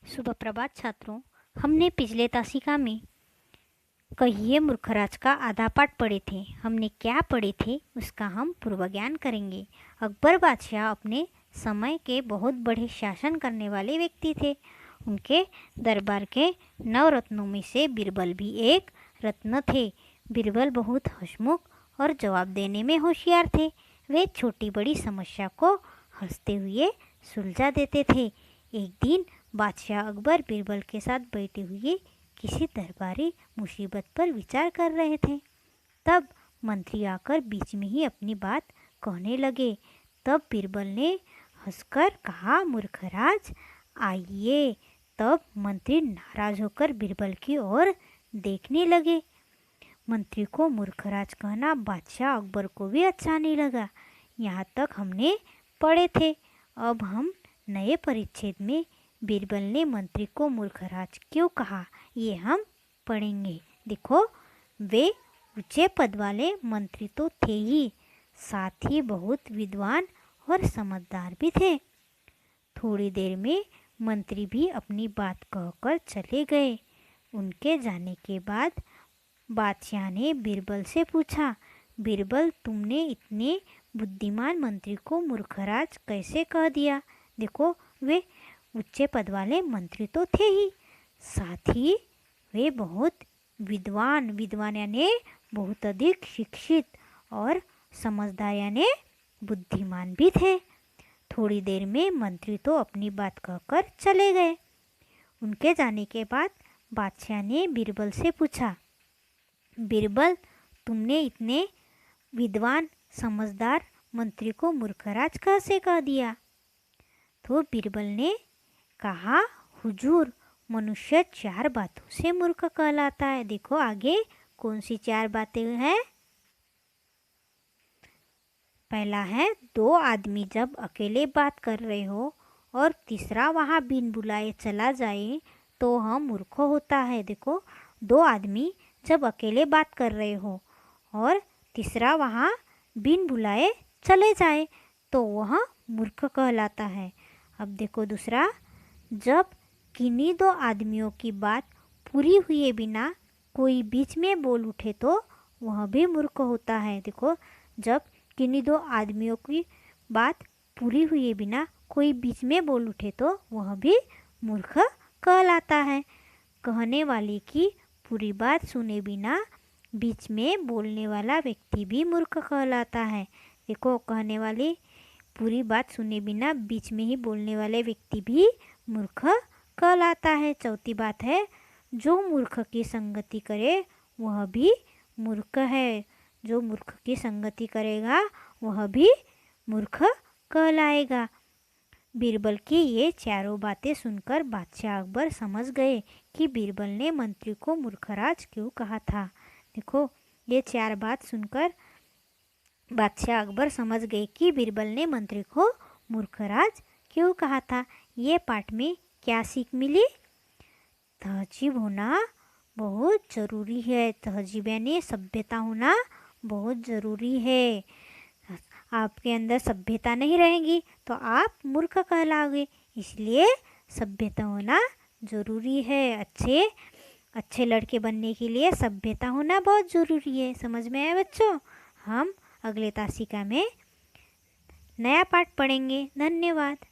सुबह प्रभात छात्रों। हमने पिछले तासिका में कहिए मूर्खराज का आधा पाठ पढ़े थे। हमने क्या पढ़े थे उसका हम पूर्वज्ञान करेंगे। अकबर बादशाह अपने समय के बहुत बड़े शासन करने वाले व्यक्ति थे। उनके दरबार के 9 रत्नों में से बीरबल भी एक रत्न थे। बीरबल बहुत हंसमुख और जवाब देने में होशियार थे। वे छोटी बड़ी समस्या को हंसते हुए सुलझा देते थे। एक दिन बादशाह अकबर बीरबल के साथ बैठे हुए किसी दरबारी मुसीबत पर विचार कर रहे थे। तब मंत्री आकर बीच में ही अपनी बात कहने लगे। तब बीरबल ने हंसकर कहा, मूर्खराज आइए। तब मंत्री नाराज होकर बीरबल की ओर देखने लगे। मंत्री को मूर्खराज कहना बादशाह अकबर को भी अच्छा नहीं लगा। यहाँ तक हमने पढ़े थे। अब हम नए परिच्छेद में बीरबल ने मंत्री को मूर्खराज क्यों कहा ये हम पढ़ेंगे। देखो, वे ऊंचे पद वाले मंत्री तो थे ही, साथ ही बहुत विद्वान और समझदार भी थे। थोड़ी देर में मंत्री भी अपनी बात कहकर चले गए। उनके जाने के बाद बादशाह ने बीरबल से पूछा, बीरबल तुमने इतने बुद्धिमान मंत्री को मूर्खराज कैसे कह दिया। देखो, वे उच्च पद वाले मंत्री तो थे ही, साथ ही वे बहुत विद्वान यानी बहुत अधिक शिक्षित और समझदार यानी बुद्धिमान भी थे। थोड़ी देर में मंत्री तो अपनी बात कहकर चले गए। उनके जाने के बाद बादशाह ने बीरबल से पूछा, बीरबल तुमने इतने विद्वान समझदार मंत्री को मूर्खराज कैसे कह दिया। तो बीरबल ने कहा, हुजूर मनुष्य 4 बातों से मूर्ख कहलाता है। देखो आगे कौन सी 4 बातें हैं। पहला है, 2 आदमी जब अकेले बात कर रहे हो और तीसरा वहाँ बिन बुलाए चला जाए तो हम मूर्ख होता है। देखो, 2 आदमी जब अकेले बात कर रहे हो और तीसरा वहाँ बिन बुलाए चले जाए तो वह मूर्ख कहलाता है। अब देखो दूसरा, जब किन्हीं 2 आदमियों की बात पूरी हुए बिना कोई बीच में बोल उठे तो वह भी मूर्ख होता है। देखो, जब किन्हीं 2 आदमियों की बात पूरी हुए बिना कोई बीच में बोल उठे तो वह भी मूर्ख कहलाता है। कहने वाले की पूरी बात सुने बिना बीच में बोलने वाला व्यक्ति भी मूर्ख कहलाता है। देखो, कहने वाले पूरी बात सुने बिना बीच में ही बोलने वाले व्यक्ति भी मूर्ख कहलाता है। चौथी बात है, जो मूर्ख की संगति करे वह भी मूर्ख है। जो मूर्ख की संगति करेगा वह भी मूर्ख कहलाएगा। बीरबल की ये चारों बातें सुनकर बादशाह अकबर समझ गए कि बीरबल ने मंत्री को मूर्खराज क्यों कहा था। देखो, ये 4 बात सुनकर बादशाह अकबर समझ गए कि बीरबल ने मंत्री को मूर्खराज क्यों कहा था। ये पाठ में क्या सीख मिली। तहजीब होना बहुत ज़रूरी है। तहजीब यानी सभ्यता होना बहुत ज़रूरी है। आपके अंदर सभ्यता नहीं रहेगी तो आप मूर्ख कहलाओगे, इसलिए सभ्यता होना ज़रूरी है। अच्छे लड़के बनने के लिए सभ्यता होना बहुत ज़रूरी है। समझ में आया बच्चों। हम अगले तासिका में नया पाठ पढ़ेंगे। धन्यवाद।